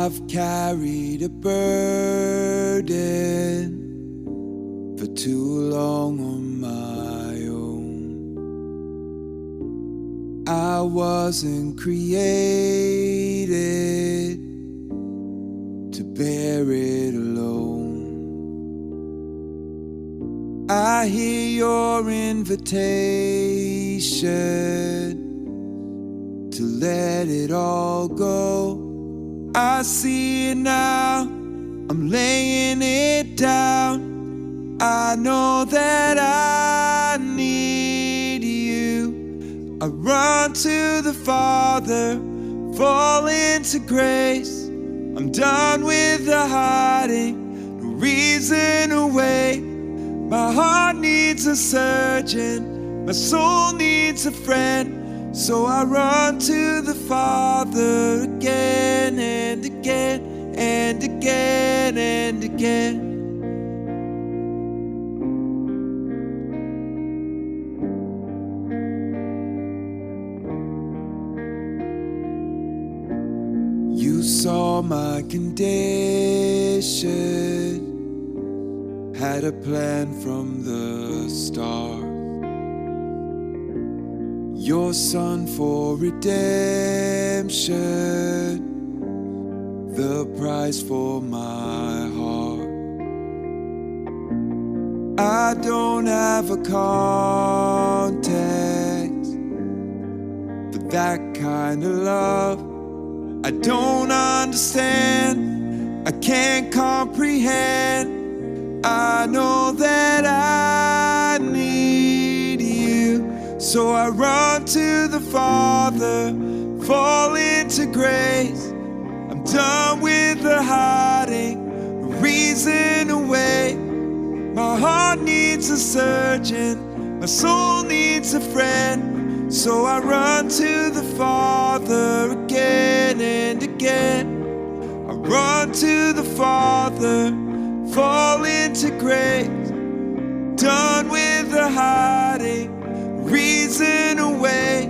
I've carried a burden for too long on my own. I wasn't created to bear it alone. I hear your invitation to let it all go. I see it now, I'm laying it down. I know that I need you. I run to the Father, fall into grace. I'm done with the hiding, no reason to wait. My heart needs a surgeon, my soul needs a friend. So I run to the Father again and again and again and again. You saw my condition, had a plan from the start. Your Son for redemption, the price for my heart. I don't have a context for that kind of love. I don't understand, I can't comprehend. I know that I need you. So I run to the Father, fall into grace. I'm done with the hiding, a reason to wait. My heart needs a surgeon, my soul needs a friend. So I run to the Father again and again. I run to the Father, fall into grace. Done with the hiding, reason away.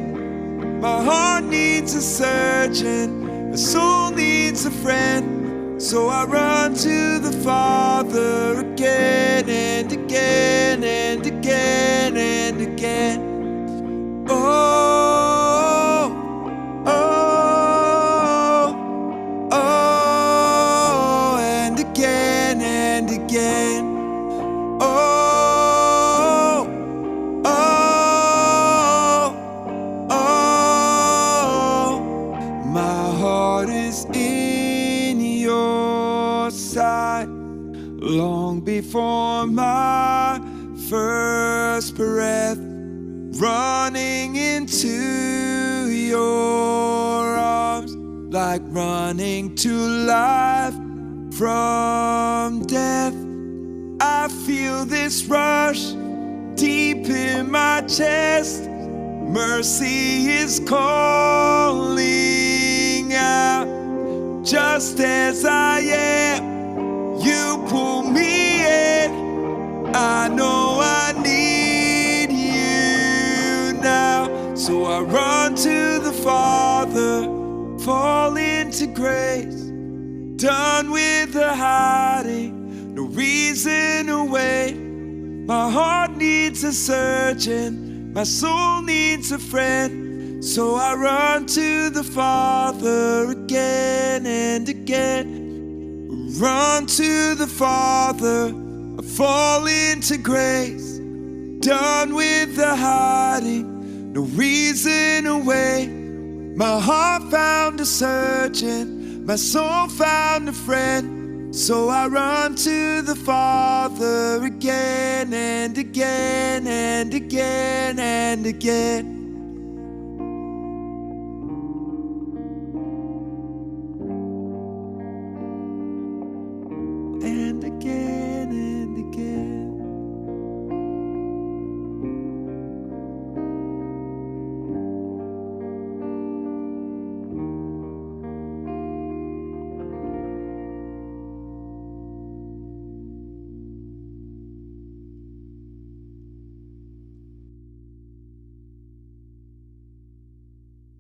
My heart needs a surgeon, my soul needs a friend. So I run to the Father again and again and again and again. Oh, oh, oh, and again and again. Oh, oh, oh, my heart is in your sight. Long before my first breath, running into your arms, like running to life from death. I feel this rush deep in my chest. Mercy is calling out. Just as I am, you pull me in. I know I need you now. So I run to the Father, fall into grace. Done with the hiding, no reason to wait. My heart needs a surgeon, my soul needs a friend. So I run to the Father again and again. Run to the Father, I fall into grace. Done with the hiding, no reason to wait. My heart found a surgeon, my soul found a friend. So I run to the Father again and again and again and again.